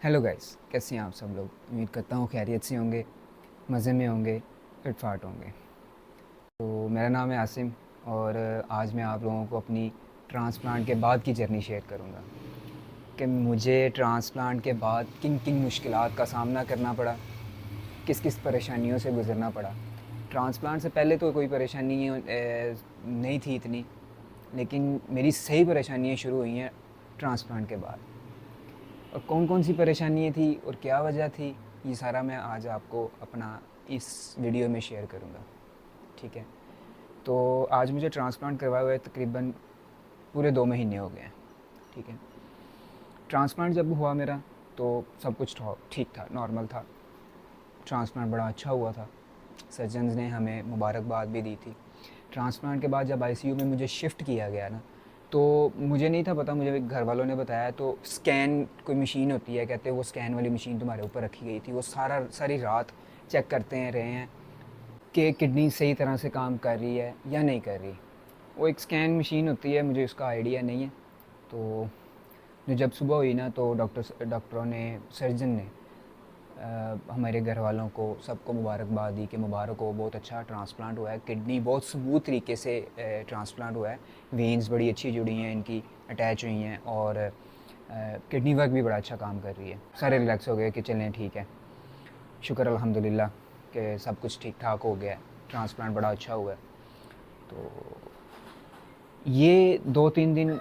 Hello guys, कैसे हैं आप सब लोग। उम्मीद करता हूँ खैरियत से होंगे, मज़े में होंगे, फिट होंगे। तो मेरा नाम है आसिम और आज मैं आप लोगों को अपनी ट्रांसप्लांट के बाद की जर्नी शेयर करूँगा कि मुझे ट्रांसप्लांट के बाद किन किन मुश्किलात का सामना करना पड़ा, किस किस परेशानियों से गुज़रना पड़ा। ट्रांसप्लांट से पहले तो कोई परेशानी नहीं थी इतनी, लेकिन मेरी सही परेशानियाँ शुरू हुई हैं ट्रांसप्लांट के बाद। और कौन कौन सी परेशानियाँ थी और क्या वजह थी, ये सारा मैं आज आपको अपना इस वीडियो में शेयर करूँगा। ठीक है। तो आज मुझे ट्रांसप्लांट करवाए हुए तकरीबन पूरे 2 महीने हो गए हैं। ठीक है। ट्रांसप्लांट जब हुआ मेरा तो सब कुछ ठीक था, नॉर्मल था। ट्रांसप्लांट बड़ा अच्छा हुआ था। सर्जन्स ने हमें मुबारकबाद भी दी थी। ट्रांसप्लांट के बाद जब आईसीयू में मुझे शिफ्ट किया गया ना, तो मुझे नहीं था पता, मुझे घर वालों ने बताया। तो स्कैन कोई मशीन होती है, कहते हैं वो स्कैन वाली मशीन तुम्हारे ऊपर रखी गई थी। वो सारी रात चेक करते हैं रहे हैं कि किडनी सही तरह से काम कर रही है या नहीं कर रही। वो एक स्कैन मशीन होती है, मुझे उसका आइडिया नहीं है। तो जो जब सुबह हुई ना, तो डॉक्टरों ने, सर्जन ने हमारे घर वालों को सबको मुबारकबाद दी कि मुबारक हो, बहुत अच्छा ट्रांसप्लांट हुआ है। किडनी बहुत स्मूथ तरीके से ट्रांसप्लांट हुआ है। वेन्स बड़ी अच्छी जुड़ी हैं इनकी, अटैच हुई हैं, और किडनी वर्क भी बड़ा अच्छा काम कर रही है। सारे रिलैक्स हो गए कि चलें ठीक है, शुक्र अल्हम्दुलिल्लाह कि सब कुछ ठीक ठाक हो गया है, ट्रांसप्लांट बड़ा अच्छा हुआ है। तो ये 2-3 दिन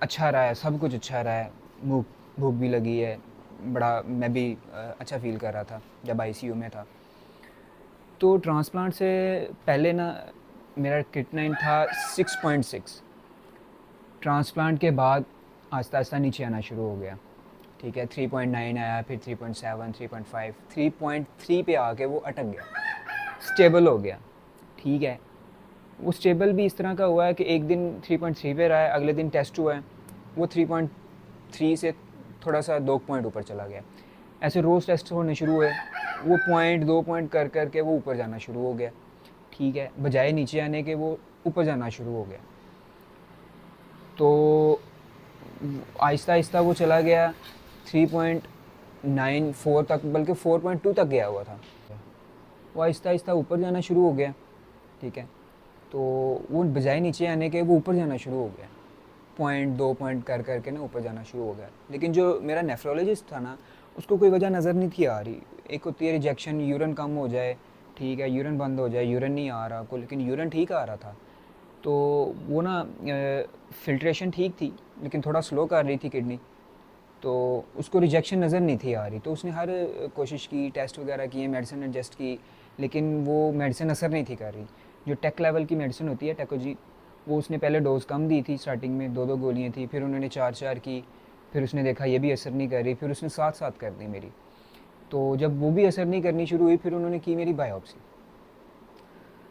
अच्छा रहा है, सब कुछ अच्छा रहा है। भूख भूख भी लगी है, बड़ा मैं भी अच्छा फ़ील कर रहा था जब आईसीयू में था। तो ट्रांसप्लांट से पहले ना मेरा क्रिएटिनिन था 6.6। ट्रांसप्लांट के बाद आहिस्ता आहिस्ता नीचे आना शुरू हो गया। ठीक है, 3.9 आया, फिर 3.7, 3.5, 3.3 पे आके वो अटक गया, स्टेबल हो गया। ठीक है। वो स्टेबल भी इस तरह का हुआ है कि एक दिन 3.3 पे रहा है, अगले दिन टेस्ट हुआ है, वो 3.3 से थोड़ा सा 2 पॉइंट ऊपर चला गया। ऐसे रोज़ टेस्ट होने शुरू हुए, वो पॉइंट 2 पॉइंट कर कर के वो ऊपर जाना शुरू हो गया। ठीक है, बजाय नीचे आने के वो ऊपर जाना शुरू हो गया। तो आहिस्ता आहिस्ता वो चला गया 3.94 तक, बल्कि 4.2 तक गया हुआ था। वो आहिस्ता आहिस्ता ऊपर जाना शुरू हो गया। ठीक है। तो वो बजाय नीचे आने के वो ऊपर जाना शुरू हो गया, पॉइंट 2 पॉइंट कर करके ना ऊपर जाना शुरू हो गया। लेकिन जो मेरा नेफ्रोलॉजिस्ट था ना, उसको कोई वजह नज़र नहीं थी आ रही। एक होती है रिजेक्शन, यूरिन कम हो जाए, ठीक है, यूरिन बंद हो जाए, यूरिन नहीं आ रहा आपको, लेकिन यूरिन ठीक आ रहा था। तो वो ना फ़िल्ट्रेशन ठीक थी, लेकिन थोड़ा स्लो कर रही थी किडनी। तो उसको रिजेक्शन नज़र नहीं थी आ रही। तो उसने हर कोशिश की, टेस्ट वगैरह किए, मेडिसिन एडजस्ट की, लेकिन वो मेडिसिन असर नहीं थी कर रही। जो टेक लेवल की मेडिसिन होती है, टेकोजी, वो उसने पहले डोज़ कम दी थी, स्टार्टिंग में 2-2 गोलियाँ थी, फिर उन्होंने 4-4 की। फिर उसने देखा ये भी असर नहीं कर रही, फिर उसने 7-7 कर दी मेरी। तो जब वो भी असर नहीं करनी शुरू हुई, फिर उन्होंने की मेरी बायोप्सी।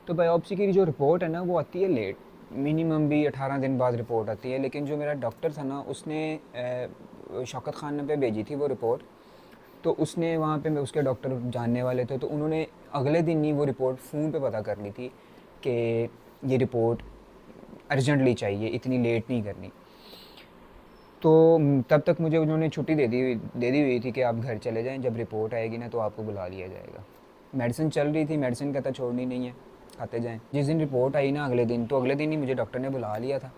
तो बायोप्सी की जो रिपोर्ट है ना, वो आती है लेट, मिनिमम भी 18 दिन बाद रिपोर्ट आती है। लेकिन जो मेरा डॉक्टर था ना, उसने शौकत खान पे भेजी थी वो रिपोर्ट। तो उसने वहाँ पे, उसके डॉक्टर जानने वाले थे, तो उन्होंने अगले दिन ही वो रिपोर्ट फ़ोन पे पता कर ली थी कि ये रिपोर्ट अर्जेंटली चाहिए, इतनी लेट नहीं करनी। तो तब तक मुझे उन्होंने छुट्टी दे दी हुई थी कि आप घर चले जाएं, जब रिपोर्ट आएगी ना तो आपको बुला लिया जाएगा। मेडिसिन चल रही थी, मेडिसिन कहता छोड़नी नहीं है, खाते जाएं। जिस दिन रिपोर्ट आई ना अगले दिन, तो अगले दिन ही मुझे डॉक्टर ने बुला लिया था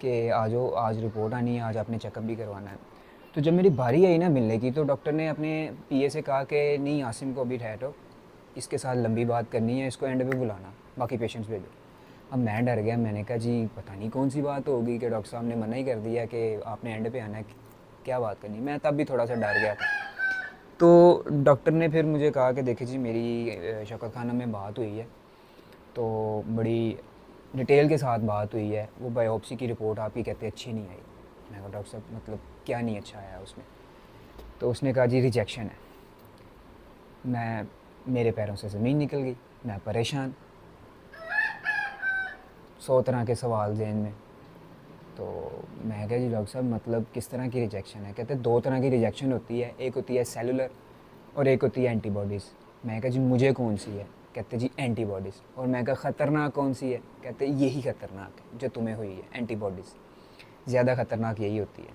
कि आ जाओ, आज रिपोर्ट आनी है, आज आपने चेकअप भी करवाना है। तो जब मेरी बारी आई ना मिलने की, तो डॉक्टर ने अपने पीए से कहा कि नहीं, आसिम को अभी ठहरो, इसके साथ लंबी बात करनी है, इसको एंड पे बुलाना, बाकी पेशेंट्स भेजो। अब मैं डर गया, मैंने कहा जी पता नहीं कौन सी बात होगी कि डॉक्टर साहब ने मना ही कर दिया कि आपने एंड पे आना है, क्या बात करनी। मैं तब भी थोड़ा सा डर गया था। तो डॉक्टर ने फिर मुझे कहा कि देखिए जी, मेरी शौकत खाना में बात हुई है, तो बड़ी डिटेल के साथ बात हुई है, वो बायोप्सी की रिपोर्ट आपकी कहते अच्छी नहीं आई। मैं कहा डॉक्टर साहब मतलब क्या नहीं अच्छा आया उसमें। तो उसने कहा जी रिजेक्शन है। मैं, मेरे पैरों से ज़मीन निकल गई, मैं परेशान, 100 तरह के सवाल ज़हन में। तो मैं कहा जी डॉक्टर साहब मतलब किस तरह की रिजेक्शन है। कहते 2 तरह की रिजेक्शन होती है, एक होती है सेलुलर और एक होती है एंटीबॉडीज़। मैं कहा जी मुझे कौन सी है। कहते जी एंटीबॉडीज़। और मैं कहा ख़तरनाक कौन सी है। कहते यही ख़तरनाक है जो तुम्हें हुई है, एंटीबॉडीज़। ज़्यादा ख़तरनाक यही होती है।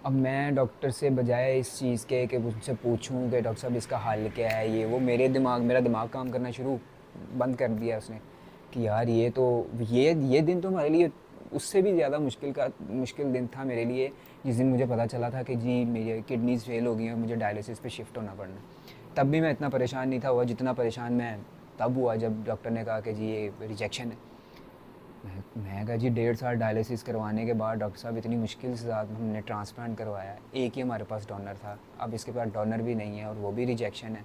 अब मैं डॉक्टर से बजाय इस चीज़ के कि मुझसे पूछूं कि डॉक्टर साहब इसका हल क्या है, ये वो, मेरा दिमाग काम करना शुरू बंद कर दिया उसने कि यार ये तो ये दिन तो हमारे लिए उससे भी ज़्यादा मुश्किल दिन था मेरे लिए, जिस दिन मुझे पता चला था कि जी मेरी किडनीज़ फेल हो गई हैं और मुझे डायलिसिस पे शिफ्ट होना पड़ना। तब भी मैं इतना परेशान नहीं था हुआ जितना परेशान मैं तब हुआ जब डॉक्टर ने कहा कि जी ये रिजेक्शन है। मैं कहा जी 1.5 साल डायलिसिस करवाने के बाद डॉक्टर साहब इतनी मुश्किल से साथ हमने ट्रांसप्लांट करवाया, एक ही हमारे पास डोनर था, अब इसके पास डोनर भी नहीं है और वो भी रिजेक्शन है,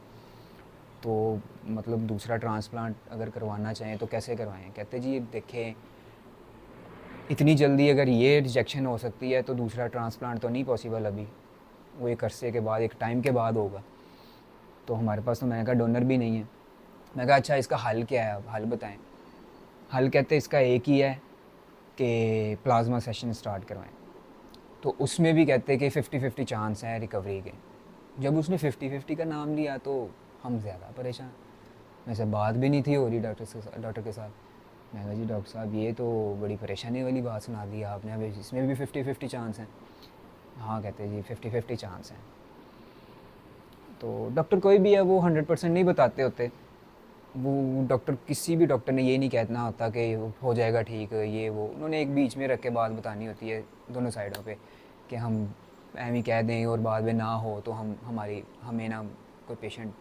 तो मतलब दूसरा ट्रांसप्लांट अगर करवाना चाहें तो कैसे करवाएं। कहते जी देखें इतनी जल्दी अगर ये रिजेक्शन हो सकती है तो दूसरा ट्रांसप्लांट तो नहीं पॉसिबल अभी, वो एक अरसे के बाद, एक टाइम के बाद होगा। तो हमारे पास तो मैंने कहा डोनर भी नहीं है। मैं कहा अच्छा इसका हल क्या है, अब हल बताएं। हल कहते इसका एक ही है कि प्लाज्मा सेशन स्टार्ट करवाएं। तो उसमें भी कहते कि 50-50 चांस है रिकवरी के। जब उसने 50-50 का नाम लिया तो हम ज़्यादा परेशान, वैसे बात भी नहीं थी हो रही डॉक्टर के साथ। मैं कहा जी डॉक्टर साहब ये तो बड़ी परेशानी वाली बात सुना दी आपने, अब इसमें भी 50-50 चांस हैं। हाँ कहते जी 50-50 चांस हैं। तो डॉक्टर कोई भी है वो 100% नहीं बताते होते। वो डॉक्टर किसी भी डॉक्टर ने ये नहीं कहना होता कि हो जाएगा ठीक, ये वो उन्होंने एक बीच में रख के बात बतानी होती है दोनों साइडों पे कि हम एम ही कह दें और बाद में ना हो तो हमें ना कोई पेशेंट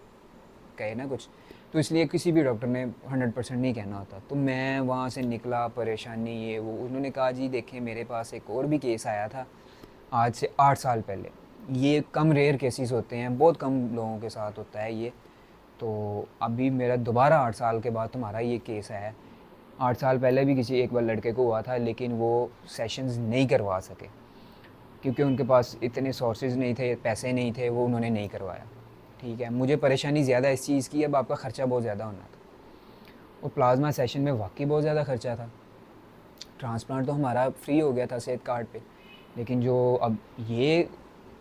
कहे ना कुछ, तो इसलिए किसी भी डॉक्टर ने 100% नहीं कहना होता। तो मैं वहाँ से निकला परेशानी ये वो, उन्होंने कहा जी देखें मेरे पास एक और भी केस आया था आज से 8 साल पहले, ये कम रेयर केसेस होते हैं, बहुत कम लोगों के साथ होता है ये, तो अभी मेरा दोबारा 8 साल के बाद तुम्हारा ये केस है। 8 साल पहले भी किसी एक बार लड़के को हुआ था लेकिन वो सेशंस नहीं करवा सके क्योंकि उनके पास इतने सोर्सेज नहीं थे, पैसे नहीं थे, वो उन्होंने नहीं करवाया। ठीक है, मुझे परेशानी ज़्यादा इस चीज़ की, अब आपका ख़र्चा बहुत ज़्यादा होना था और प्लाज्मा सेशन में वाकई बहुत ज़्यादा ख़र्चा था। ट्रांसप्लांट तो हमारा फ्री हो गया था सेहत कार्ड पे, लेकिन जो अब ये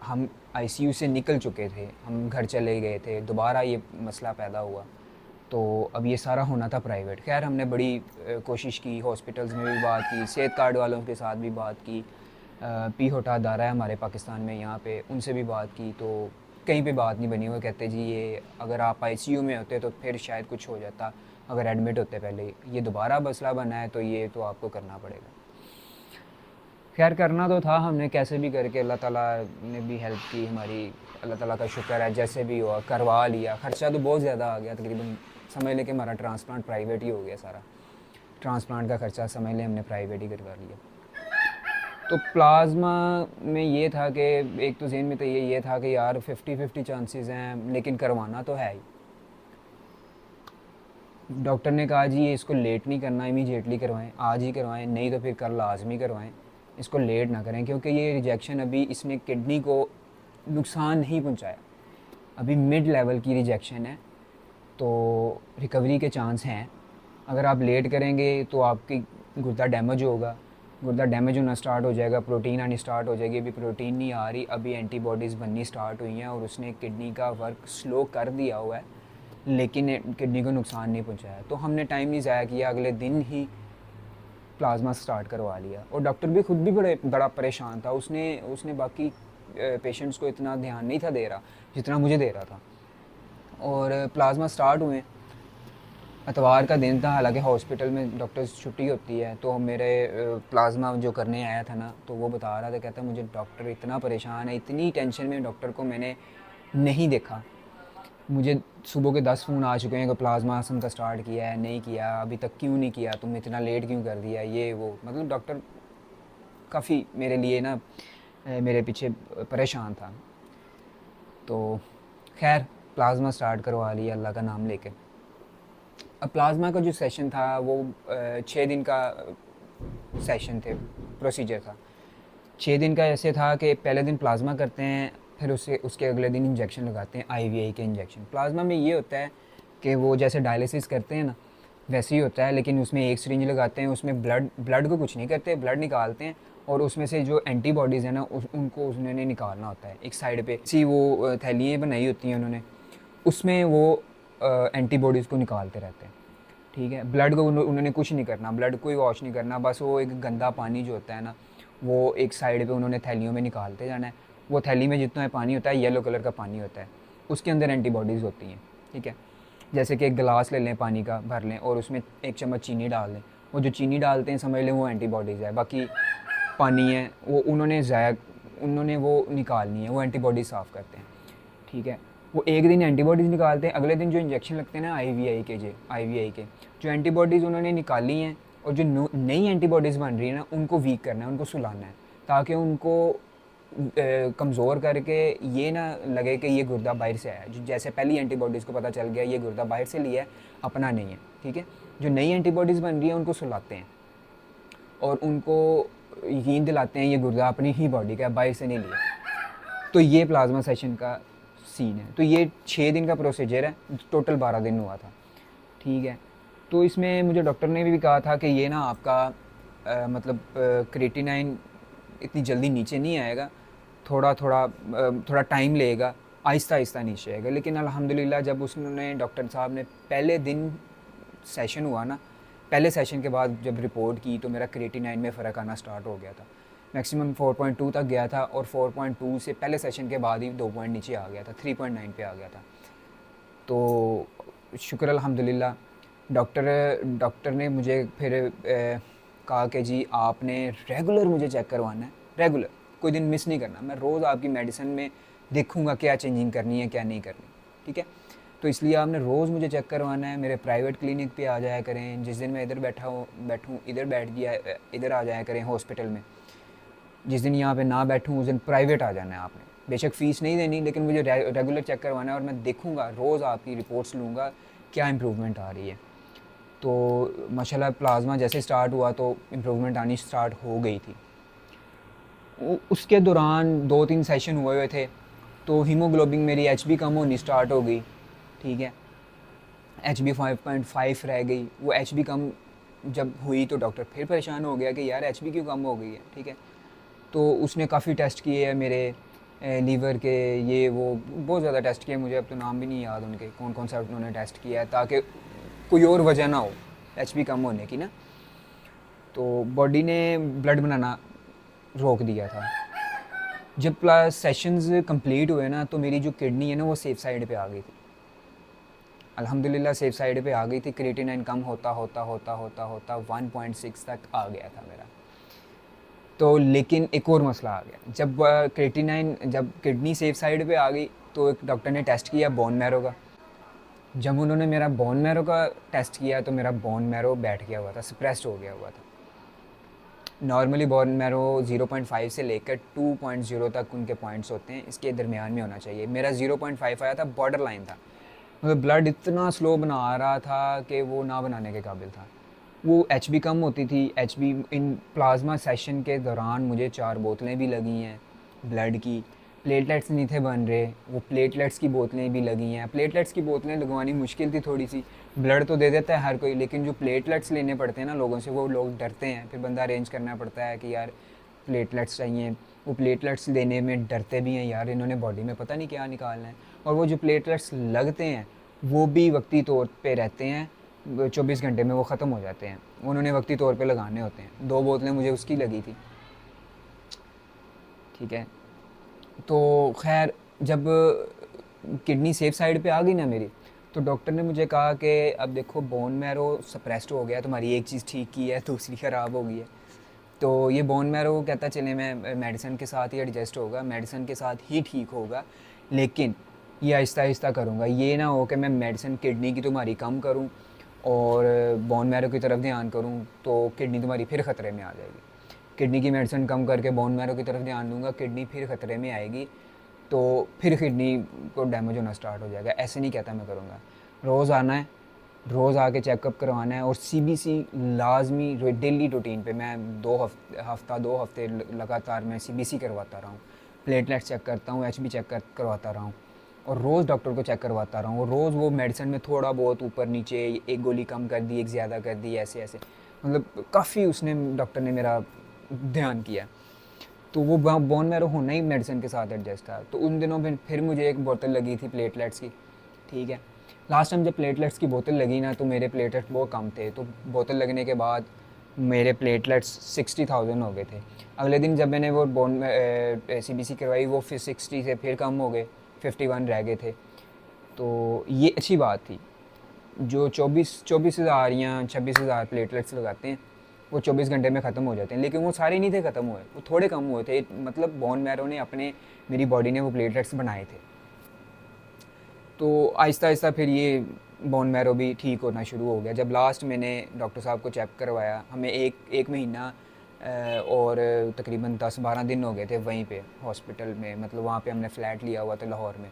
हम आईसीयू से निकल चुके थे, हम घर चले गए थे, दोबारा ये मसला पैदा हुआ, तो अब ये सारा होना था प्राइवेट। खैर हमने बड़ी कोशिश की, हॉस्पिटल्स में भी बात की, सेहत कार्ड वालों के साथ भी बात की, पी होटा अदारा है हमारे पाकिस्तान में यहाँ पे, उनसे भी बात की, तो कहीं पे बात नहीं बनी। वो कहते जी ये अगर आप आईसीयू में होते तो फिर शायद कुछ हो जाता, अगर एडमिट होते पहले, ये दोबारा मसला बना है तो ये तो आपको करना पड़ेगा। खैर करना तो था, हमने कैसे भी करके, अल्लाह ताला ने भी हेल्प की हमारी, अल्लाह ताला का शुक्र है, जैसे भी हुआ करवा लिया। ख़र्चा तो बहुत ज़्यादा आ गया, तकरीबन समझ लें कि हमारा ट्रांसप्लांट प्राइवेट ही हो गया सारा, ट्रांसप्लांट का ख़र्चा समझ लें हमने प्राइवेट ही करवा लिया। तो प्लाज्मा में ये था कि एक तो ज़हन में तो ये था कि यार 50-50 चांसेस हैं लेकिन करवाना तो है ही। डॉक्टर ने कहा जी ये इसको लेट नहीं करना, इमीडिएटली करवाएं, आज ही करवाएं, नहीं तो फिर कल लाजमी करवाएं, इसको लेट ना करें क्योंकि ये रिजेक्शन अभी इसने किडनी को नुकसान नहीं पहुंचाया, अभी मिड लेवल की रिजेक्शन है, तो रिकवरी के चांस हैं। अगर आप लेट करेंगे तो आपकी गुर्दा डैमेज होगा, गुर्दा डैमेज होना स्टार्ट हो जाएगा, प्रोटीन आनी स्टार्ट हो जाएगी, अभी प्रोटीन नहीं आ रही, अभी एंटीबॉडीज़ बननी स्टार्ट हुई हैं और उसने किडनी का वर्क स्लो कर दिया हुआ है लेकिन किडनी को नुकसान नहीं पहुंचाया। तो हमने टाइम नहीं ज़ाया किया, अगले दिन ही प्लाज्मा स्टार्ट करवा लिया और डॉक्टर भी खुद भी बड़ा परेशान था, उसने उसने बाकी पेशेंट्स को इतना ध्यान नहीं था दे रहा जितना मुझे दे रहा था। और प्लाज्मा स्टार्ट हुए, इतवार का दिन था, हालांकि हॉस्पिटल में डॉक्टर्स छुट्टी होती है, तो मेरे प्लाज्मा जो करने आया था ना, तो वो बता रहा था, कहता मुझे डॉक्टर इतना परेशान है, इतनी टेंशन में डॉक्टर को मैंने नहीं देखा, मुझे सुबह के 10 फ़ोन आ चुके हैं कि प्लाज्मा आसन का स्टार्ट किया है, नहीं किया, अभी तक क्यों नहीं किया, तुम इतना लेट क्यों कर दिया, ये वो, मतलब डॉक्टर काफ़ी मेरे लिए ना मेरे पीछे परेशान था। तो खैर प्लाज्मा स्टार्ट करवा लिया अल्लाह का नाम लेके। अब प्लाज्मा का जो सेशन था वो 6 दिन का सेशन थे, प्रोसीजर था। 6 दिन का ऐसे था कि पहले दिन प्लाज्मा करते हैं, फिर उसके अगले दिन इंजेक्शन लगाते हैं, आईवीआई के इंजेक्शन। प्लाज्मा में ये होता है कि वो जैसे डायलिसिस करते हैं ना वैसे ही होता है, लेकिन उसमें एक सिरिंज लगाते हैं, उसमें ब्लड को कुछ नहीं करते, ब्लड निकालते हैं और उसमें से जो एंटीबॉडीज़ हैं ना उनको उन्होंने निकालना होता है। एक साइड पे सी वो थैलियाँ बनाई होती हैं उन्होंने, उसमें वो एंटीबॉडीज़ को निकालते रहते हैं। ठीक है, ब्लड को उन्होंने कुछ नहीं करना, ब्लड को ही वॉश नहीं करना, बस वो एक गंदा पानी जो होता है ना वो एक साइड पे उन्होंने थैलियों में निकालते जाना है वो थैली में जितना पानी होता है येलो कलर का पानी होता है, उसके अंदर एंटीबॉडीज़ होती हैं, ठीक है। जैसे कि एक गिलास ले लें पानी का, भर लें और उसमें 1 चम्मच चीनी डाल दें, वो जो चीनी डालते हैं समझ लें वो एंटीबॉडीज़ है, बाकी पानी है वो उन्होंने वो निकालनी है, वो एंटीबॉडीज़ साफ़ करते हैं, ठीक है। वो एक दिन एंटीबॉडीज़ निकालते हैं, अगले दिन जो इंजेक्शन लगते हैं ना आईवीआई के जो एंटीबॉडीज़ उन्होंने निकाली हैं और जो नई एंटीबॉडीज़ बन रही है ना उनको वीक करना है, उनको सुलाना है, ताकि उनको कमज़ोर करके ये ना लगे कि ये गुर्दा बाहर से आया है। जैसे पहली एंटीबॉडीज़ को पता चल गया ये गुर्दा बाहर से लिया है, अपना नहीं है, ठीक है। जो नई एंटीबॉडीज़ बन रही है उनको सुलाते हैं और उनको यकीन दिलाते हैं ये गुर्दा अपनी ही बॉडी का है, बाहर से नहीं लिया। तो ये प्लाज्मा सेशन का सीन है। तो ये 6 दिन का प्रोसीजर है, टोटल 12 दिन हुआ था, ठीक है। तो इसमें मुझे डॉक्टर ने भी कहा था कि ये ना आपका मतलब क्रेटिनाइन इतनी जल्दी नीचे नहीं आएगा, थोड़ा टाइम लेगा, आहिस्ता आहिस्ता नीचे आएगा। लेकिन अल्हम्दुलिल्लाह जब उसने डॉक्टर साहब ने पहले दिन सेशन हुआ ना, पहले सेशन के बाद जब रिपोर्ट की तो मेरा क्रेटिनाइन में फ़र्क आना स्टार्ट हो गया था। मैक्सिमम 4.2 तक गया था और 4.2 से पहले सेशन के बाद ही 2 पॉइंट नीचे आ गया था, 3.9 पे आ गया था। तो शुक्र अल्हम्दुलिल्लाह डॉक्टर ने मुझे फिर कहा कि जी आपने रेगुलर मुझे चेक करवाना है, रेगुलर, कोई दिन मिस नहीं करना, मैं रोज़ आपकी मेडिसिन में देखूंगा क्या चेंजिंग करनी है क्या नहीं करनी, ठीक है। तो इसलिए आपने रोज़ मुझे चेक करवाना है, मेरे प्राइवेट क्लिनिक पे आ जाया करें, जिस दिन मैं इधर बैठूँ इधर आ जाया करें हॉस्पिटल में, जिस दिन यहाँ पे ना बैठूँ उस दिन प्राइवेट आ जाना है आपने, बेशक फ़ीस नहीं देनी लेकिन मुझे रेगुलर चेक करवाना है और मैं देखूँगा, रोज़ आपकी रिपोर्ट्स लूँगा क्या इम्प्रूवमेंट आ रही है। तो माशाल्लाह प्लाज्मा जैसे स्टार्ट हुआ तो इम्प्रूवमेंट आनी स्टार्ट हो गई थी। उसके दौरान 2-3 सेशन हुए थे तो हीमोग्लोबिन मेरी एचबी कम होनी स्टार्ट हो गई, ठीक है। एचबी 5.5 रह गई। वो एचबी कम जब हुई तो डॉक्टर फिर परेशान हो गया कि यार एचबी क्यों कम हो गई है, ठीक है। तो उसने काफ़ी टेस्ट किए हैं मेरे लीवर के, ये वो बहुत ज़्यादा टेस्ट किए, मुझे अब तो नाम भी नहीं याद उनके कौन कौन सा उन्होंने टेस्ट किया है, ताकि कोई और वजह ना हो एचबी कम होने की ना। तो बॉडी ने ब्लड बनाना रोक दिया था। जब प्लस सेशंस कंप्लीट हुए ना तो मेरी जो किडनी है ना वो सेफ साइड पे आ गई थी, अल्हम्दुलिल्लाह सेफ साइड पे आ गई थी। क्रिएटिनिन कम होता होता होता होता होता 1.6 तक आ गया था मेरा। तो लेकिन एक और मसला आ गया, जब किडनी सेफ साइड पे आ गई तो एक डॉक्टर ने टेस्ट किया बोन मैरो का। जब उन्होंने मेरा बोन मैरो का टेस्ट किया तो मेरा बोन मैरो बैठ गया हुआ था, सप्रेस्ड हो गया हुआ था। नॉर्मली बोन मैरो 0.5 से लेकर 2.0 तक उनके पॉइंट्स होते हैं, इसके दरमियान में होना चाहिए। मेरा 0.5 आया था, बॉर्डर लाइन था, मतलब ब्लड इतना स्लो बना रहा था कि वो ना बनाने के काबिल था। वो एचबी कम होती थी, एचबी इन प्लाज्मा सेशन के दौरान मुझे 4 बोतलें भी लगी हैं ब्लड की। प्लेटलेट्स नहीं थे बन रहे, वो प्लेटलेट्स की बोतलें भी लगी हैं। प्लेटलेट्स की बोतलें लगवानी मुश्किल थी थोड़ी सी, ब्लड तो दे देता है हर कोई, लेकिन जो प्लेटलेट्स लेने पड़ते हैं ना लोगों से, वो लोग डरते हैं, फिर बंदा अरेंज करना पड़ता है कि यार प्लेटलेट्स चाहिए। वो प्लेटलेट्स लेने में डरते भी हैं, यार इन्होंने बॉडी में पता नहीं क्या निकालना है। और वो जो प्लेटलेट्स लगते हैं वो भी वक्ती तौर पे रहते हैं, 24 घंटे में वो ख़त्म हो जाते हैं, उन्होंने वक्ती तौर पे लगाने होते हैं। 2 बोतलें मुझे उसकी लगी थी, ठीक है। तो खैर जब किडनी सेफ साइड पे आ गई ना मेरी, तो डॉक्टर ने मुझे कहा कि अब देखो बोन मैरो सप्रेस्ड हो गया, तुम्हारी एक चीज़ ठीक की है दूसरी ख़राब हो गई है। तो ये बोन मैरो कहता चले मैं मेडिसिन के साथ ही एडजस्ट होगा, मेडिसिन के साथ ही ठीक होगा, लेकिन ये आहिस्ता आहिस्ता करूँगा, ये ना हो कि मैं मेडिसिन किडनी की तुम्हारी कम करूँ और बोन मैरो की तरफ ध्यान करूँ तो किडनी तुम्हारी फिर ख़तरे में आ जाएगी। किडनी की मेडिसिन कम करके बोन मैरो की तरफ ध्यान दूंगा, किडनी फिर ख़तरे में आएगी, तो फिर किडनी को डैमेज होना स्टार्ट हो जाएगा। ऐसे नहीं कहता मैं करूँगा, रोज़ आना है, रोज़ आके चेकअप करवाना है और सीबीसी लाजमी डेली रूटीन पे मैं 2 हफ्ते लगातार मैं सीबीसी करवाता रहा हूँ, प्लेटलेट्स चेक करता हूँ, एचबी चेक करवाता रहा हूँ और रोज़ डॉक्टर को चेक करवाता रहा हूँ। और रोज़ वो मेडिसिन में थोड़ा बहुत ऊपर नीचे, एक गोली कम कर दी, एक ज़्यादा कर दी, ऐसे ऐसे, मतलब काफ़ी उसने डॉक्टर ने मेरा ध्यान किया। तो वो बोन मैरो होना ही मेडिसिन के साथ एडजस्ट था। तो उन दिनों में फिर मुझे एक बोतल लगी थी प्लेटलेट्स की, ठीक है। लास्ट टाइम जब प्लेटलेट्स की बोतल लगी ना तो मेरे प्लेटलेट्स बहुत कम थे, तो बोतल लगने के बाद मेरे प्लेटलेट्स 60,000 हो गए थे। अगले दिन जब मैंने वो बोन CBC करवाई, वो फिर 60 से फिर कम हो गए, 51 रह गए थे। तो ये अच्छी बात थी। जो 24,000 या 26,000 प्लेटलेट्स लगाते हैं वो 24 घंटे में ख़त्म हो जाते हैं, लेकिन वो सारे नहीं थे ख़त्म हुए, वो थोड़े कम हुए थे। मतलब बोन मैरो ने अपने, मेरी बॉडी ने वो प्लेटलेट्स बनाए थे। तो आहिस्ता आहिस्ता फिर ये बोन मैरो भी ठीक होना शुरू हो गया। जब लास्ट मैंने डॉक्टर साहब को चेक करवाया, हमें एक महीना और तकरीबन 10-12 दिन हो गए थे वहीं पे हॉस्पिटल में, मतलब वहाँ पे हमने फ़्लैट लिया हुआ था लाहौर में।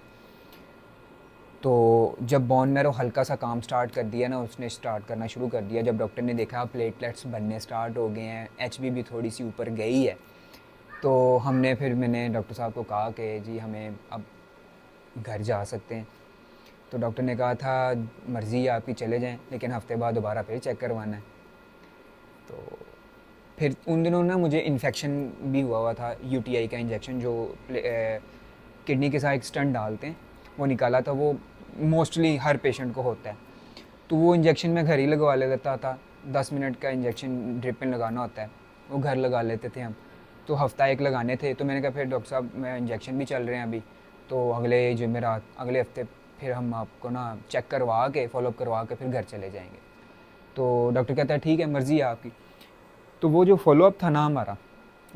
तो जब बोन मैरो हल्का सा काम स्टार्ट कर दिया ना, उसने स्टार्ट करना शुरू कर दिया, जब डॉक्टर ने देखा प्लेटलेट्स बनने स्टार्ट हो गए हैं, HB भी थोड़ी सी ऊपर गई है, तो मैंने डॉक्टर साहब को कहा कि जी हमें अब घर जा सकते हैं। तो डॉक्टर ने कहा था मर्ज़ी है आपकी, चले जाएं, लेकिन हफ्ते बाद दोबारा फिर चेक करवाना है। तो फिर उन दिनों ना मुझे इन्फेक्शन भी हुआ था, UTI का इंजेक्शन जो किडनी के साथ एक स्टंट डालते हैं, वो निकाला था। वो मोस्टली हर पेशेंट को होता है। तो वो इंजेक्शन मैं घर ही लगवा लेता था। 10 मिनट का इंजेक्शन ड्रिप में लगाना होता है, वो घर लगा लेते थे हम। तो हफ्ता एक लगाने थे। तो मैंने कहा फिर डॉक्टर साहब मैं इंजेक्शन भी चल रहे हैं अभी, तो अगले जुमेरात अगले हफ्ते फिर हम आपको ना चेक करवा के, फॉलोअप करवा के फिर घर चले जाएंगे। तो डॉक्टर कहता है ठीक है, मर्ज़ी है आपकी। तो वो जो फॉलोअप था ना हमारा,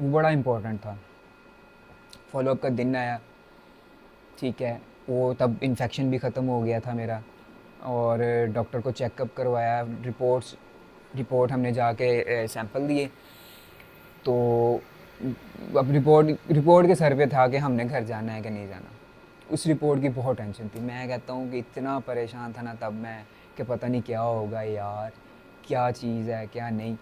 वो बड़ा इम्पोर्टेंट था। फॉलोअप का दिन आया, ठीक है, वो तब इन्फेक्शन भी ख़त्म हो गया था मेरा, और डॉक्टर को चेकअप करवाया, रिपोर्ट हमने जाके सैंपल दिए। तो अब रिपोर्ट के सर पे था कि हमने घर जाना है कि नहीं जाना। उस रिपोर्ट की बहुत टेंशन थी। मैं कहता हूँ कि इतना परेशान था ना तब मैं, कि पता नहीं क्या होगा यार, क्या चीज़ है क्या नहीं,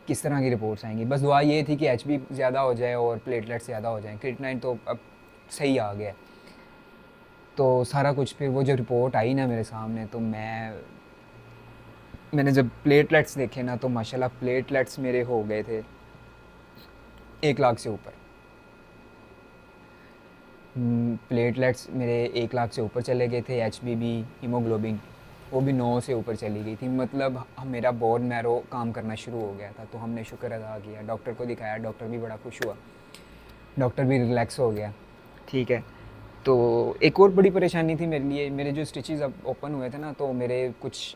किस तरह की रिपोर्ट्स आएंगी। बस दुआ ये थी कि HB ज़्यादा हो जाए और प्लेटलेट्स ज़्यादा हो जाएँ। क्रिएटिनिन तो अब सही आ गया। तो सारा कुछ, फिर वो जो रिपोर्ट आई ना मेरे सामने, तो मैंने जब प्लेटलेट्स देखे ना, तो माशाल्लाह प्लेटलेट्स मेरे हो गए थे 1 लाख से ऊपर। प्लेटलेट्स मेरे 1 लाख से ऊपर चले गए थे। HB भी, हीमोग्लोबिन वो भी 9 से ऊपर चली गई थी। मतलब मेरा बोन मैरो काम करना शुरू हो गया था। तो हमने शुक्र अदा किया, डॉक्टर को दिखाया, डॉक्टर भी बड़ा खुश हुआ, डॉक्टर भी रिलैक्स हो गया। ठीक है। तो एक और बड़ी परेशानी थी मेरे लिए, मेरे जो स्टिचेस अब ओपन हुए थे ना, तो मेरे कुछ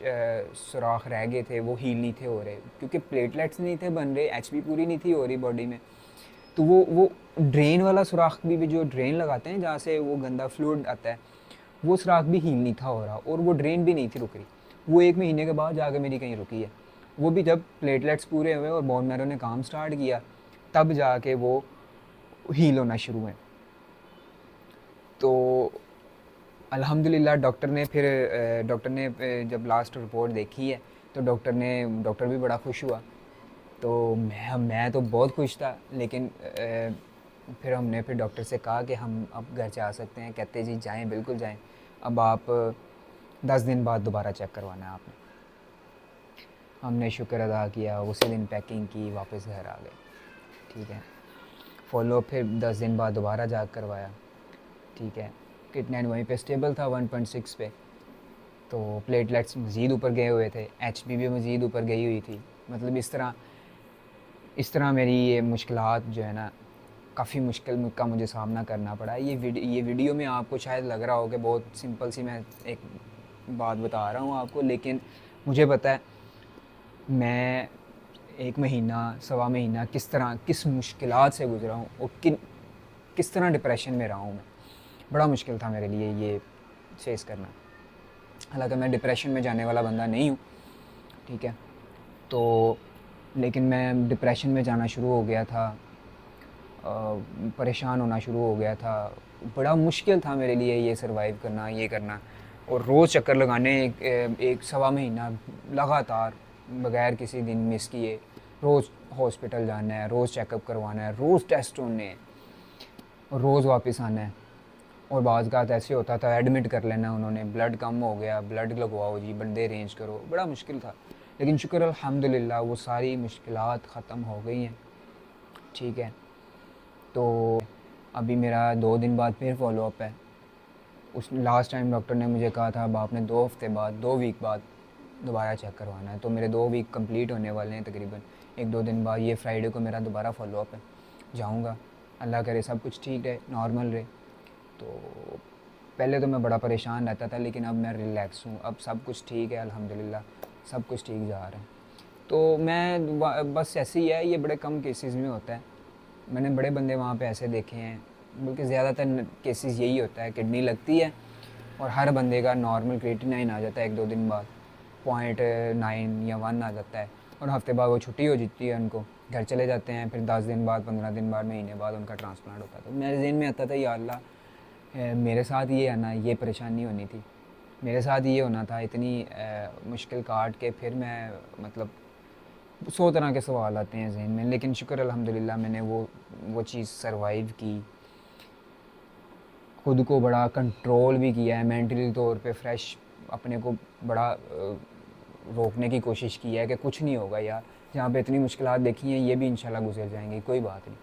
सुराख रह गए थे, वो हील नहीं थे हो रहे, क्योंकि प्लेटलेट्स नहीं थे बन रहे, HB पूरी नहीं थी हो रही बॉडी में। तो वो ड्रेन वाला सुराख भी जो ड्रेन लगाते हैं जहाँ से वो गंदा फ्लूइड आता है, वो सुराख भी हील नहीं था हो रहा, और वो ड्रेन भी नहीं थी रुक रही। वो 1 महीने के बाद जाके मेरी कहीं रुकी है। वो भी जब प्लेटलेट्स पूरे हुए और बोन मैरो ने काम स्टार्ट किया, तब जाके वो हील होना शुरू हुए। तो अल्हम्दुलिल्लाह डॉक्टर ने जब लास्ट रिपोर्ट देखी है, तो डॉक्टर भी बड़ा खुश हुआ। तो मैं तो बहुत खुश था, लेकिन फिर हमने डॉक्टर से कहा कि हम अब घर जा सकते हैं। कहते जी जाएं, बिल्कुल जाएं, अब आप 10 दिन बाद दोबारा चेक करवाना है आपने। हमने शुक्र अदा किया, उसी दिन पैकिंग की, वापस घर आ गए। ठीक है। फॉलो फिर 10 दिन बाद दोबारा जा करवाया। ठीक है। क्रिएटिनिन वहीं पे स्टेबल था 1.6 पे। तो प्लेटलेट्स मज़ीद ऊपर गए हुए थे, HB भी मज़ीद ऊपर गई हुई थी। मतलब इस तरह मेरी ये मुश्किलात जो है ना, काफ़ी मुश्किल का मुझे सामना करना पड़ा। ये वीडियो में आपको शायद लग रहा हो कि बहुत सिंपल सी मैं एक बात बता रहा हूँ आपको, लेकिन मुझे पता है मैं 1 महीना, सवा महीना किस मुश्किलात से गुज़रा हूँ, और किस तरह डिप्रेशन में रहा हूँ मैं। बड़ा मुश्किल था मेरे लिए ये फेस करना। हालांकि मैं डिप्रेशन में जाने वाला बंदा नहीं हूँ, ठीक है, तो लेकिन मैं डिप्रेशन में जाना शुरू हो गया था, परेशान होना शुरू हो गया था। बड़ा मुश्किल था मेरे लिए ये सर्वाइव करना, ये करना, और रोज़ चक्कर लगाने, एक सवा महीना लगातार बग़ैर किसी दिन मिस किए, रोज़ हॉस्पिटल जाना है, रोज़ चेकअप करवाना है, रोज़ टेस्ट होने हैं, और रोज़ वापस आना है। और बाज़ ऐसे होता था एडमिट कर लेना उन्होंने, ब्लड कम हो गया, ब्लड लगवाओ जी, बंदे अरेंज करो, बड़ा मुश्किल था। लेकिन शुक्र अल्हम्दुलिल्लाह वो सारी मुश्किलात ख़त्म हो गई हैं। ठीक है। तो अभी मेरा 2 दिन बाद फिर फॉलोअप है। उस लास्ट टाइम डॉक्टर ने मुझे कहा था अब आपने 2 हफ्ते बाद, 2 वीक बाद दोबारा चेक करवाना है। तो मेरे 2 वीक कंप्लीट होने वाले हैं तकरीबन। 1-2 दिन बाद ये फ्राइडे को मेरा दोबारा फॉलोअप है, जाऊँगा। अल्लाह करे सब कुछ ठीक रहे, नॉर्मल रहे। तो पहले तो मैं बड़ा परेशान रहता था, लेकिन अब मैं रिलैक्स हूँ, अब सब कुछ ठीक है अल्हम्दुलिल्लाह, सब कुछ ठीक जा रहा है। तो मैं बस ऐसे ही है, ये बड़े कम केसेस में होता है। मैंने बड़े बंदे वहाँ पे ऐसे देखे हैं, बल्कि ज़्यादातर केसेस यही होता है, किडनी लगती है और हर बंदे का नॉर्मल क्रिएटिनिन आ जाता है 1-2 दिन बाद, 0.9 या 1 आ जाता है, और हफ्ते बाद वो छुट्टी हो जाती है, उनको घर चले जाते हैं। फिर 10 दिन बाद, 15 दिन बाद, महीने बाद उनका ट्रांसप्लांट होता है। तो मेरे ज़हन में आता था, या अल्लाह मेरे साथ ये आना, ये परेशानी होनी थी, मेरे साथ ये होना था, इतनी मुश्किल काट के फिर मैं मतलब 100 तरह के सवाल आते हैं ज़हन में। लेकिन शुक्र अल्हम्दुलिल्लाह मैंने वो चीज़ सर्वाइव की, खुद को बड़ा कंट्रोल भी किया है, मेंटली तौर पे फ्रेश अपने को बड़ा रोकने की कोशिश की है कि कुछ नहीं होगा यार, जहाँ पे इतनी मुश्किलात देखी हैं ये भी इंशाल्लाह गुजर जाएंगी, कोई बात नहीं।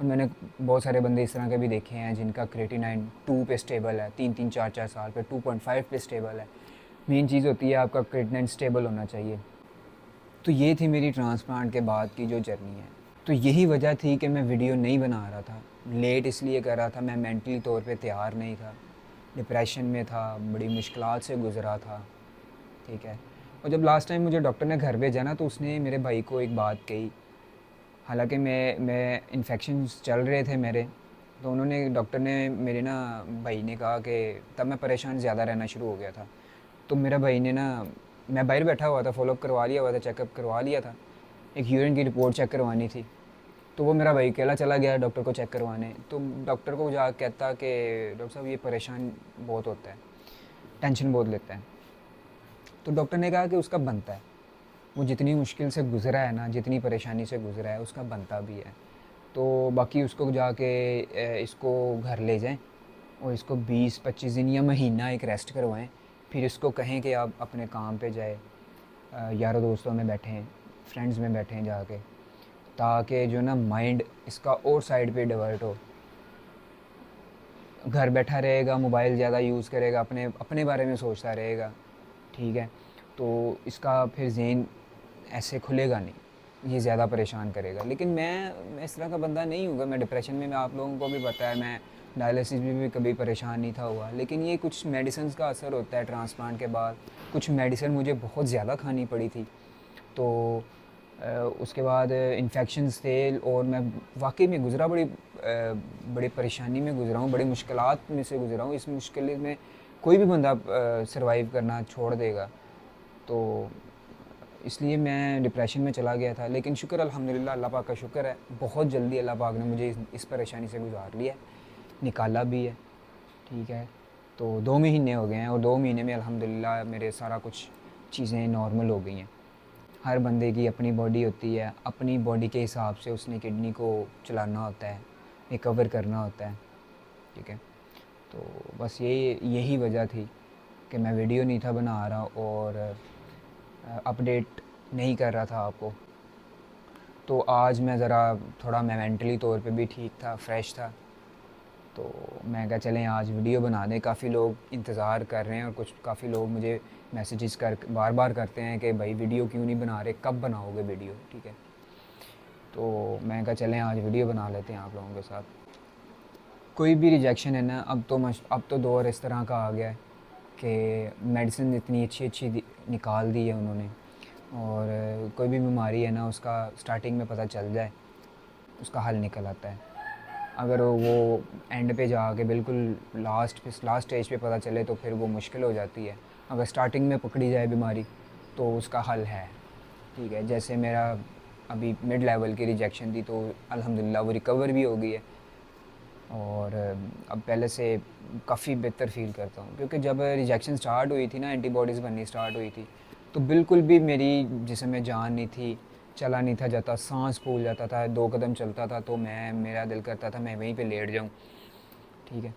और मैंने बहुत सारे बंदे इस तरह के भी देखे हैं जिनका क्रिएटिनिन 2 पे स्टेबल है, 3-3 4-4 साल पे 2.5 पे स्टेबल है। मेन चीज़ होती है आपका क्रिएटिनिन स्टेबल होना चाहिए। तो ये थी मेरी ट्रांसप्लांट के बाद की जो जर्नी है। तो यही वजह थी कि मैं वीडियो नहीं बना रहा था, लेट इसलिए कर रहा था, मैं मेंटली तौर पे तैयार नहीं था, डिप्रेशन में था, बड़ी मुश्किलात से गुज़रा था, ठीक है। और जब लास्ट टाइम मुझे डॉक्टर ने घर भेजा ना, तो उसने मेरे भाई को एक बात कही, हालांकि मैं इन्फेक्शंस चल रहे थे मेरे, तो उन्होंने डॉक्टर ने मेरे ना भाई ने कहा कि तब मैं परेशान ज़्यादा रहना शुरू हो गया था। तो मेरा भाई ने ना, मैं बाहर बैठा हुआ था, फॉलोअप करवा लिया हुआ था, चेकअप करवा लिया था, एक यूरिन की रिपोर्ट चेक करवानी थी। तो वो मेरा भाई अकेला चला गया डॉक्टर को चेक करवाने। तो डॉक्टर को जा कहता कि डॉक्टर साहब ये परेशान बहुत होता है, टेंशन बहुत लेता है। तो डॉक्टर ने कहा कि उसका बनता है, वो जितनी मुश्किल से गुज़रा है ना, जितनी परेशानी से गुज़रा है, उसका बनता भी है। तो बाकी उसको जाके इसको घर ले जाएं और इसको 20-25 दिन या महीना एक रेस्ट करवाएं, फिर इसको कहें कि आप अपने काम पे जाए, यारों दोस्तों में बैठें, फ्रेंड्स में बैठें जाके, ताकि जो ना माइंड इसका और साइड पे डाइवर्ट हो। घर बैठा रहेगा, मोबाइल ज़्यादा यूज़ करेगा, अपने अपने बारे में सोचता रहेगा, ठीक है, तो इसका फिर ज़हन ऐसे खुलेगा नहीं, ये ज़्यादा परेशान करेगा। लेकिन मैं इस तरह का बंदा नहीं हूँ, मैं डिप्रेशन में, मैं आप लोगों को भी पता है, मैं डायलिसिस भी कभी परेशान नहीं था हुआ। लेकिन ये कुछ मेडिसिन का असर होता है ट्रांसप्लांट के बाद, कुछ मेडिसिन मुझे बहुत ज़्यादा खानी पड़ी थी। तो उसके बाद इन्फेक्शंस थे और मैं वाकई में गुज़रा, बड़ी परेशानी में गुज़रा हूँ, बड़ी मुश्किलात में से गुज़रा हूँ। इस मुश्किल में कोई भी बंदा सर्वाइव करना छोड़ देगा। तो इसलिए मैं डिप्रेशन में चला गया था। लेकिन शुक्र अल्हम्दुलिल्लाह, अल्लाह पाक का शुक्र है, बहुत जल्दी अल्लाह पाक ने मुझे इस परेशानी से गुजार लिया, निकाला भी है, ठीक है। तो 2 महीने हो गए हैं और 2 महीने में अल्हम्दुलिल्लाह मेरे सारा कुछ चीज़ें नॉर्मल हो गई हैं। हर बंदे की अपनी बॉडी होती है, अपनी बॉडी के हिसाब से उसने किडनी को चलाना होता है, रिकवर करना होता है, ठीक है। तो बस यही वजह थी कि मैं वीडियो नहीं था बना रहा और अपडेट नहीं कर रहा था आपको। तो आज मैं ज़रा थोड़ा मैं मेंटली तौर पे भी ठीक था, फ्रेश था, तो मैं कहा चलें आज वीडियो बना दें। काफ़ी लोग इंतज़ार कर रहे हैं और कुछ काफ़ी लोग मुझे मैसेजेस कर बार बार करते हैं कि भाई वीडियो क्यों नहीं बना रहे, कब बनाओगे वीडियो, ठीक है। तो मैं कहा चलें आज वीडियो बना लेते हैं आप लोगों के साथ। कोई भी रिजेक्शन है ना, अब तो दौर इस तरह का आ गया है कि मेडिसिन इतनी अच्छी अच्छी निकाल दी है उन्होंने, और कोई भी बीमारी है ना, उसका स्टार्टिंग में पता चल जाए, उसका हल निकल आता है। अगर वो एंड पे जाके बिल्कुल लास्ट स्टेज पे पता चले तो फिर वो मुश्किल हो जाती है। अगर स्टार्टिंग में पकड़ी जाए बीमारी तो उसका हल है, ठीक है। जैसे मेरा अभी मिड लेवल की रिजेक्शन थी, तो अल्हम्दुलिल्लाह वो रिकवर भी हो गई है और अब पहले से काफ़ी बेहतर फ़ील करता हूँ। क्योंकि जब रिजेक्शन स्टार्ट हुई थी ना, एंटीबॉडीज़ बननी स्टार्ट हुई थी, तो बिल्कुल भी मेरी जिस्म में जान नहीं थी, चला नहीं था जाता, सांस फूल जाता था, 2 कदम चलता था तो मेरा दिल करता था मैं वहीं पे लेट जाऊँ, ठीक है।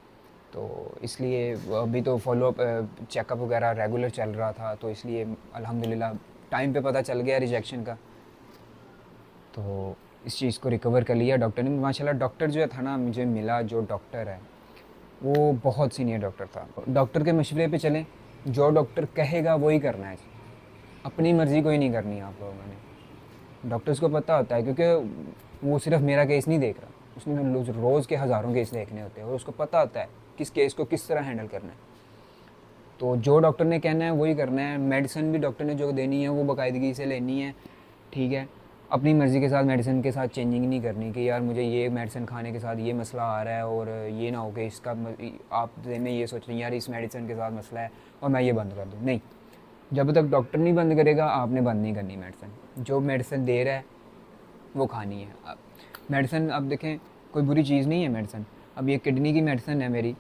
तो इसलिए अभी तो फॉलोअप चेकअप वगैरह रेगुलर चल रहा था, तो इसलिए अल्हम्दुलिल्लाह टाइम पे पता चल गया रिजेक्शन का, तो इस चीज़ को रिकवर कर लिया डॉक्टर ने। माशाल्लाह डॉक्टर जो था ना, मुझे मिला जो डॉक्टर है वो बहुत सीनियर डॉक्टर था। डॉक्टर के मशवरे पे चलें, जो डॉक्टर कहेगा वही करना है, अपनी मर्ज़ी कोई नहीं करनी है आप लोगों ने। डॉक्टर्स को पता होता है, क्योंकि वो सिर्फ मेरा केस नहीं देख रहा, उसने रोज़ के हज़ारों केस देखने होते हैं और उसको पता होता है किस केस को किस तरह हैंडल करना है। तो जो डॉक्टर ने कहना है वही करना है। मेडिसिन भी डॉक्टर ने जो देनी है वो बाकायदगी से लेनी है, ठीक है। अपनी मर्ज़ी के साथ मेडिसिन के साथ चेंजिंग नहीं करनी कि यार मुझे ये मेडिसिन खाने के साथ ये मसला आ रहा है और ये ना हो कि इसका आप दिन में ये सोच रहे हैं यार इस मेडिसिन के साथ मसला है और मैं ये बंद कर दूँ। नहीं, जब तक डॉक्टर नहीं बंद करेगा आपने बंद नहीं करनी मेडिसिन। जो मेडिसिन दे रहा है वो खानी है। अब मेडिसिन, अब देखें कोई बुरी चीज़ नहीं है मेडिसिन। अब ये किडनी की मेडिसिन है मेरी,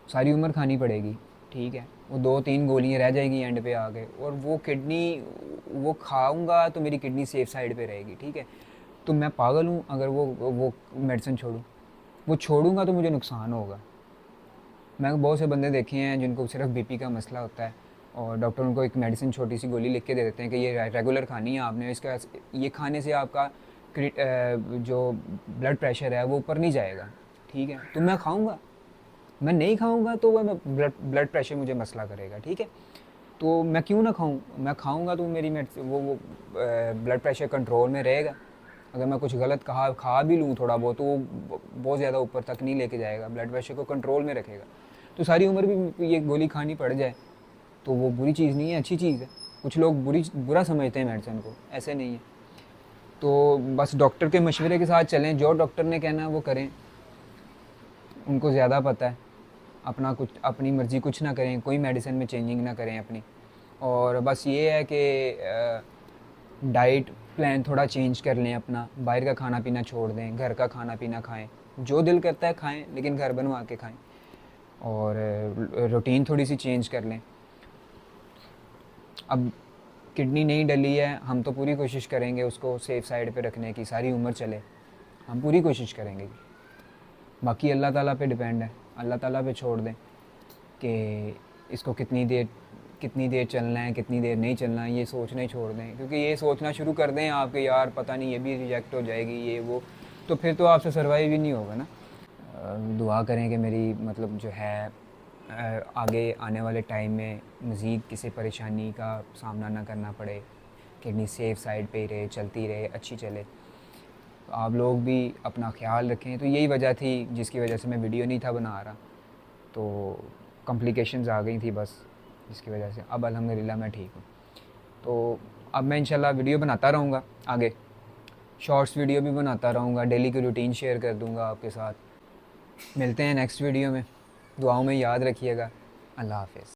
सारी उम्र खानी पड़ेगी, ठीक है। वो 2-3 गोलियाँ रह जाएगी एंड पे आके, और वो किडनी वो खाऊंगा तो मेरी किडनी सेफ साइड पे रहेगी, ठीक है। तो मैं पागल हूँ अगर वो मेडिसिन छोड़ूँ? वो छोड़ूंगा तो मुझे नुकसान होगा। मैं बहुत से बंदे देखे हैं जिनको सिर्फ बीपी का मसला होता है और डॉक्टर उनको एक मेडिसिन छोटी सी गोली लिख के दे देते हैं कि ये रेगुलर खानी है आपने, इसका ये खाने से आपका जो ब्लड प्रेशर है वो ऊपर नहीं जाएगा, ठीक है। तो मैं खाऊंगा? मैं नहीं खाऊंगा तो वह ब्लड प्रेशर मुझे मसला करेगा, ठीक है। तो मैं क्यों ना खाऊं? मैं खाऊंगा तो मेरी वो ब्लड प्रेशर कंट्रोल में रहेगा। अगर मैं कुछ गलत खा भी लूँ थोड़ा बहुत, तो वो बहुत ज़्यादा ऊपर तक नहीं लेके जाएगा, ब्लड प्रेशर को कंट्रोल में रखेगा। तो सारी उम्र भी ये गोली खानी पड़ जाए तो वो बुरी चीज़ नहीं है, अच्छी चीज़ है। कुछ लोग बुरा समझते हैं मेडिसिन को, ऐसे नहीं है। तो बस डॉक्टर के मशवरे के साथ चलें, जो डॉक्टर ने कहना है वो करें, उनको ज़्यादा पता है। अपना कुछ अपनी मर्ज़ी कुछ ना करें, कोई मेडिसिन में चेंजिंग ना करें अपनी। और बस ये है कि डाइट प्लान थोड़ा चेंज कर लें अपना, बाहर का खाना पीना छोड़ दें, घर का खाना पीना खाएं, जो दिल करता है खाएं लेकिन घर बनवा के खाएं। और रूटीन थोड़ी सी चेंज कर लें। अब किडनी नहीं डली है, हम तो पूरी कोशिश करेंगे उसको सेफ़ साइड पे रखने की, सारी उम्र चले, हम पूरी कोशिश करेंगे। बाकी अल्लाह ताला पे डिपेंड है, अल्लाह ताला पे छोड़ दें कि इसको कितनी देर चलना है, कितनी देर नहीं चलना है, ये सोचना ही छोड़ दें। क्योंकि ये सोचना शुरू कर दें आपके यार पता नहीं ये भी रिजेक्ट हो जाएगी ये वो, तो फिर तो आपसे सर्वाइव ही नहीं होगा ना। दुआ करें कि मेरी मतलब जो है आगे आने वाले टाइम में मज़ीद किसी परेशानी का सामना ना करना पड़े, किडनी सेफ़ साइड पे ही रहे, चलती रहे, अच्छी चले। तो आप लोग भी अपना ख्याल रखें। तो यही वजह थी जिसकी वजह से मैं वीडियो नहीं था बना रहा, तो कॉम्प्लिकेशंस आ गई थी बस, जिसकी वजह से अब अल्हम्दुलिल्लाह मैं ठीक हूँ। तो अब मैं इंशाल्लाह वीडियो बनाता रहूँगा आगे, शॉर्ट्स वीडियो भी बनाता रहूँगा, डेली की रूटीन शेयर कर दूँगा आपके साथ। मिलते हैं नेक्स्ट वीडियो में, दुआओं में याद रखिएगा। अल्लाह हाफ़िज़।